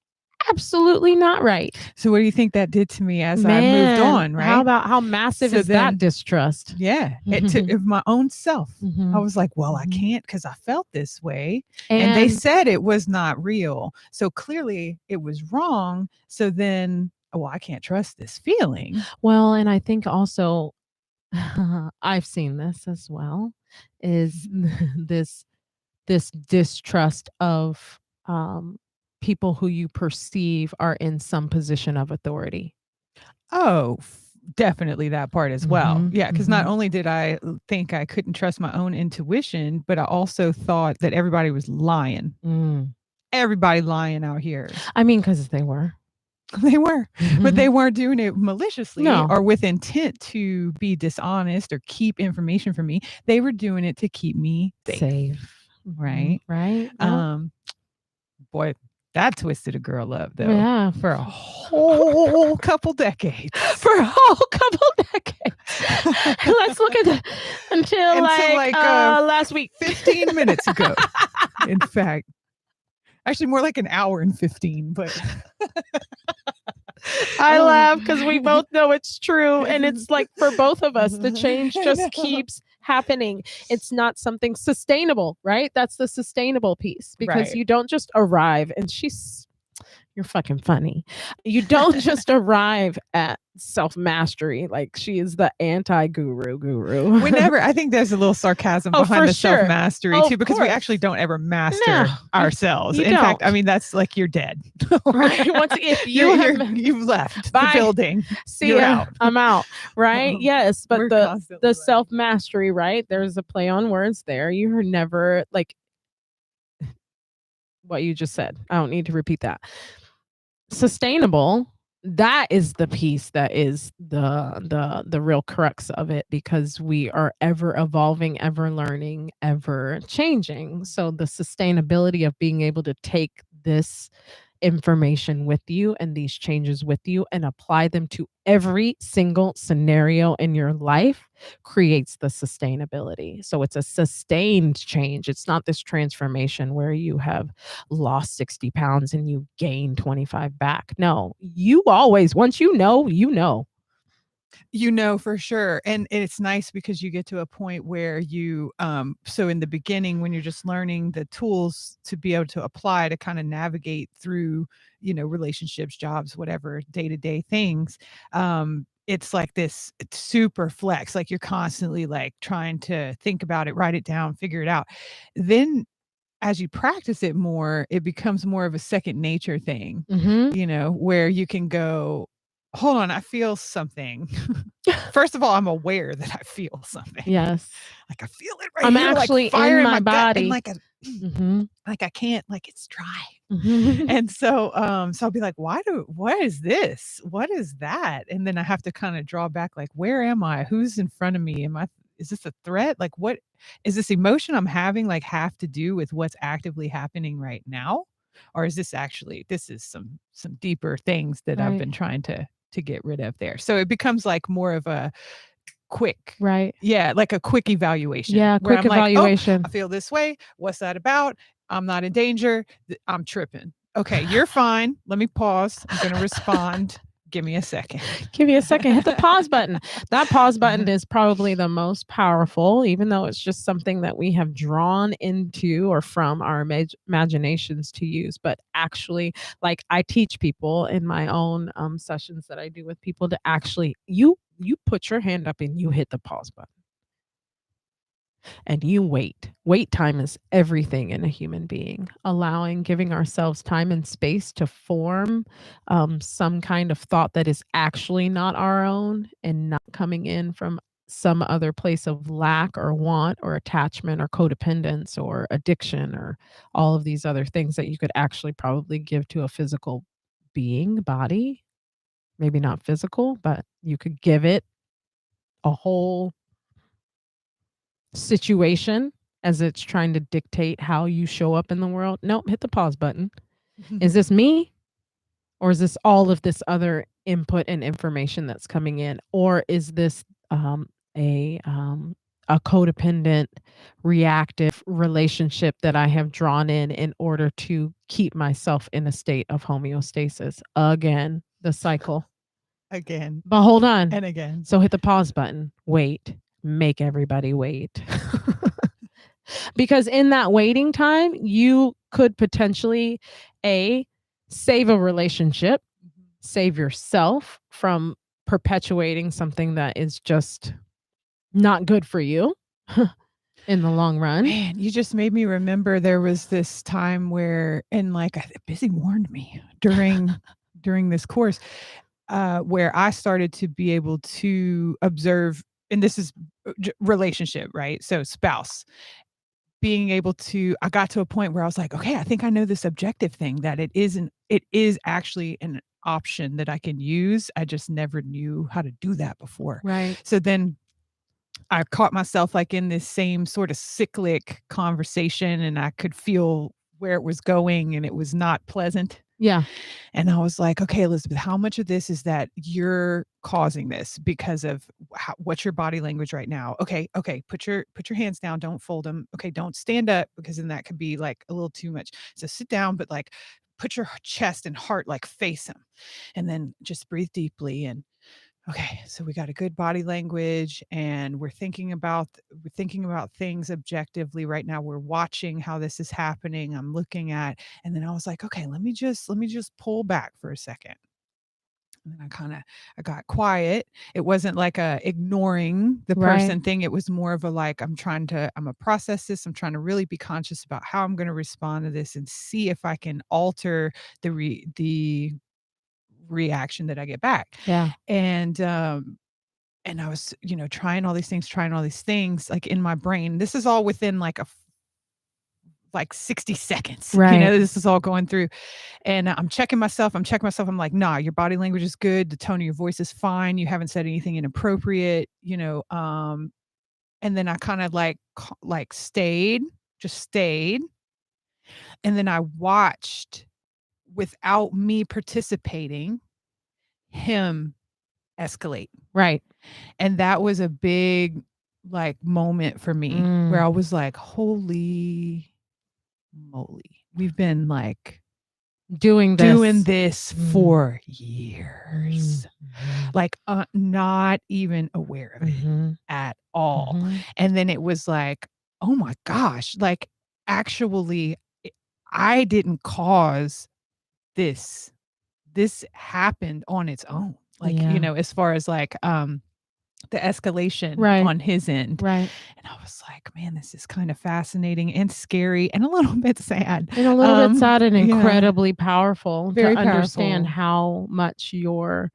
absolutely not right." So what do you think that did to me as I moved Man, on, how right? about how massive So is that then distrust? yeah, it took Mhm. of my own self. I Mhm. was like, "Well, I Mhm. can't because I felt this way, and they And said it was not real, so clearly it was wrong, so then, well, I can't trust this feeling." well, and I think also I've seen this as well, is Mhm. this this distrust of, um, people who you perceive are in some position of authority. Oh, definitely that part as well. Mhm, Yeah, because not mhm. only did I think I couldn't trust my own intuition, but I also thought that everybody was lying. Mm. Everybody lying out here. I mean, because they were. They were, but they Mhm. weren't doing it maliciously No. or with intent to be dishonest or keep information from me. They were doing it to keep me safe, Safe. Mhm. right? Right? Yep. Um, boy, that twisted a girl up though Yeah. for a whole couple decades. For a whole couple decades. Let's look at the until, Until like, like last week. 15 minutes ago. In fact, actually more like an hour and 15, but I oh. laugh because we both know it's true, and it's like for both of us, the change I just know. keeps happening. It's not something sustainable, right? That's the sustainable piece because Right. you don't just arrive and you're fucking funny. You don't just arrive at self mastery. Like she is the anti guru. Whenever I think there's a little sarcasm Oh, behind for the self sure. mastery Oh, too, of because we actually course. don't ever No, master you ourselves. you In fact, I don't. mean that's like you're dead. Right. Once if you have You've left the bye. building. See You're ya. out. I'm out. Right? Yes, but We're the constantly like, self mastery, right? There's a play on words there. You're never like what you just said. I don't need to repeat that. Sustainable, that is the piece that is the real crux of it because we are ever evolving, ever learning, ever changing. So the sustainability of being able to take this information with you and these changes with you and apply them to every single scenario in your life creates the sustainability. So it's a sustained change. It's not this transformation where you have lost 60 pounds and you gain 25 back. No, you always, once you know, you know. For sure. And it's nice because you get to a point where so in the beginning when you're just learning the tools to be able to apply to kind of navigate through, relationships, jobs, whatever, day-to-day things, it's like this it's super flex, like you're constantly like trying to think about it, write it down, figure it out. Then as you practice it more, it becomes more of a second nature thing, Mhm. where you can go, hold on, I feel something. First of all, I'm aware that I feel something. Yes. Like I feel it right I'm here, like actually fire in in my my gut and body. like a Mhm. like I can't, like it's dry. Mhm. And so I'll be like, what is this? What is that? And then I have to kind of draw back, like, where am I? Who's in front of me? Is this a threat? Like, what is this emotion I'm having, like, have to do with what's actively happening right now? Or is this is some deeper things that I've Right. been trying to get rid of there. So it becomes like more of a quick, Right. yeah, like a quick evaluation Yeah, where quick I'm like, "Oh, evaluation. I feel this way. What's that about? I'm not in danger. I'm tripping. Okay, you're fine. Let me pause. I'm gonna respond. Give me a second." Give me a second, hit the pause button. That pause button is probably the most powerful, even though it's just something that we have drawn into or from our imaginations to use. But actually, like I teach people in my own sessions that I do with people to actually, you put your hand up and you hit the pause button and you wait. Wait time is everything in a human being, allowing, giving ourselves time and space to form some kind of thought that is actually not our own and not coming in from some other place of lack or want or attachment or codependence or addiction or all of these other things that you could actually probably give to a physical being, body. Maybe not physical, but you could give it a whole situation as it's trying to dictate how you show up in the world. Nope, hit the pause button. Is this me or is this all of this other input and information that's coming in, or is this a a codependent reactive relationship that I have drawn in order to keep myself in a state of homeostasis? Again, the cycle. Again But hold on. and again. So hit the pause button. Wait. Make everybody wait. Because in that waiting time, you could potentially A, save a relationship, save yourself from perpetuating something that is just not good for you in the long run. Man, you just made me remember there was this time where and like Busy warned me during this course, where I started to be able to observe, and this is relationship, right? So spouse, being able to, I got to a point where I was like, okay, I think I know this objective thing that it is actually an option that I can use. I just never knew how to do that before. Right. So then I caught myself like in this same sort of cyclic conversation and I could feel where it was going and it was not pleasant. Yeah. And I was like, okay, Elizabeth, how much of this is that you're causing this because of what's your body language right now? Okay, okay, put your hands down, don't fold them. Okay, don't stand up because then that could be like a little too much. So sit down, but like put your chest and heart like face them, and then just breathe deeply and okay, so we got a good body language and we're thinking about things objectively right now. We're watching how this is happening. I'm looking at and then I was like, okay, let me just pull back for a second. And then I got quiet. It wasn't like a ignoring the Right. person thing. It was more of a like I'm gonna process this. I'm trying to really be conscious about how I'm gonna respond to this and see if I can alter the reaction that I get back. Yeah. And I was, trying all these things like in my brain. This is all within like 60 seconds. Right. This is all going through. And I'm checking myself. I'm like, nah, your body language is good. The tone of your voice is fine. You haven't said anything inappropriate. And then I kind of like just stayed. And then I watched without me participating him escalate. Right. And that was a big, like, moment for me where Mm. I was like, "Holy moly. We've been, like, doing doing this. this for years, like not even aware of it at all. And then it was like, oh my gosh, like actually, I didn't cause this. This happened on its own. Like, Yeah. as far as like the escalation Right. on his end. Right. And I was like, man, this is kind of fascinating and scary and a little bit sad. And a little bit sad and Yeah. incredibly powerful Very to understand powerful. how much your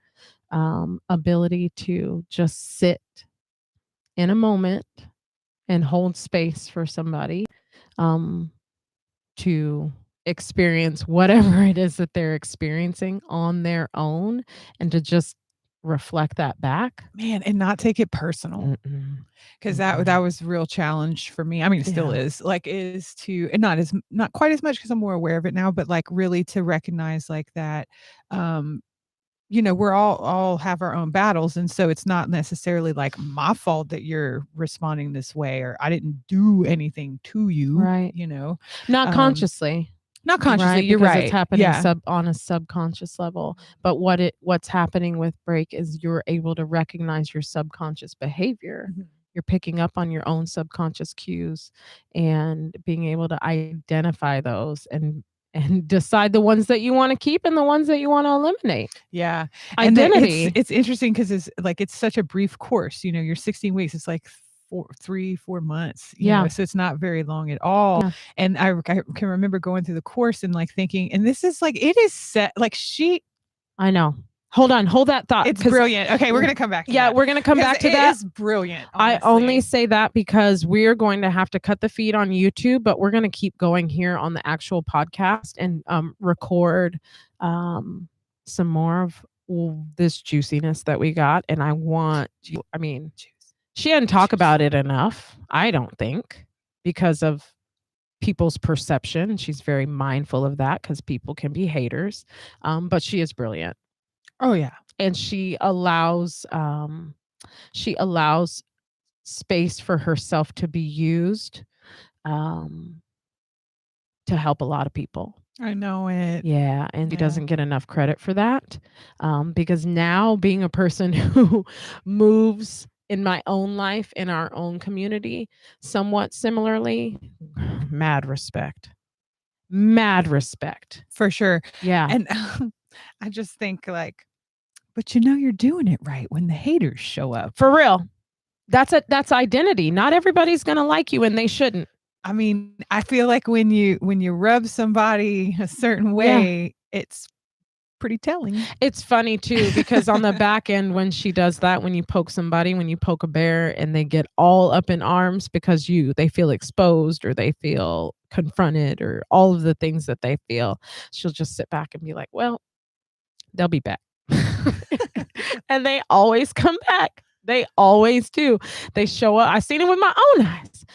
ability to just sit in a moment and hold space for somebody to experience whatever it is that they're experiencing on their own, and to just reflect that back. Man, and not take it personal. Because that was a real challenge for me. I mean, it still Yeah. is. Like, is to, and not quite as much because I'm more aware of it now, but like really to recognize like that, we're all have our own battles, and so it's not necessarily like my fault that you're responding this way, or I didn't do anything to you. Right. Not consciously. Not consciously. Right, You're because right. it's happening Yeah. on a subconscious level. But what's happening with break is you're able to recognize your subconscious behavior. You're picking up on your own subconscious cues and being able to identify those and decide the ones that you want to keep and the ones that you want to eliminate. Yeah. And Identity. it's interesting because it's such a brief course. You're 16 weeks. It's like 4 months. So it's not very long at all. Yeah. And I can remember going through the course and like thinking, and this is like, it is set like I know. Hold that thought. It's brilliant. Okay, we're gonna come back to that. We're gonna come back to that. It is brilliant. Honestly. I only say that because we're going to have to cut the feed on YouTube, but we're going to keep going here on the actual podcast and record some more of this juiciness that we got. And I want you, I mean, she didn't talk about it enough, I don't think, because of people's perception. She's very mindful of that because people can be haters. But she is brilliant. Oh yeah. And she allows space for herself to be used to help a lot of people. I know it. Yeah, and she doesn't get enough credit for that, because now being a person who moves in my own life, in our own community, somewhat similarly, mad respect. For sure. Yeah. And I just think like, but you're doing it right when the haters show up. For real. That's identity. Not everybody's going to like you, and they shouldn't. I mean, I feel like when you rub somebody a certain way, it's pretty telling. It's funny too, because on the back end, when she does that, when you poke somebody, when you poke a bear and they get all up in arms because they feel exposed or they feel confronted or all of the things that they feel, she'll just sit back and be like, well, they'll be back. And they always come back. They always do. They show up. I've seen it with my own eyes.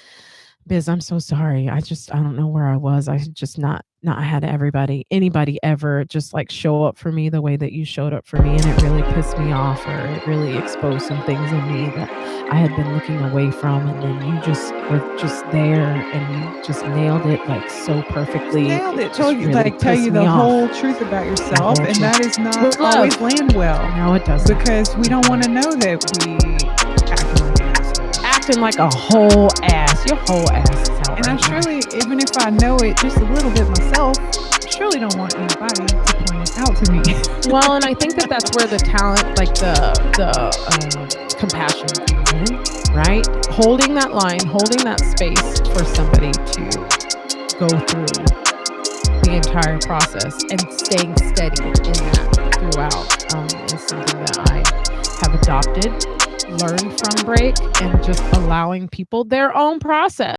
Biz, I'm so sorry. I don't know where I was. I just not had anybody ever just like show up for me the way that you showed up for me. And it really pissed me off, or it really exposed some things in me that I had been looking away from. And then you just were just there and you just nailed it like so perfectly. Nailed it. Tell you the whole truth about yourself. And that is not always land well. No, it doesn't. Because we don't want to know that we acting like a whole ass. Your whole ass is out. And I surely, even if I know it just a little bit myself, surely don't want anybody to point it out to me. Well, and I think that's where the talent, like the compassion comes in, right? Holding that line, holding that space for somebody to go through the entire process and staying steady in that throughout is something that I have adopted, learned from break, and just allowing people their own process.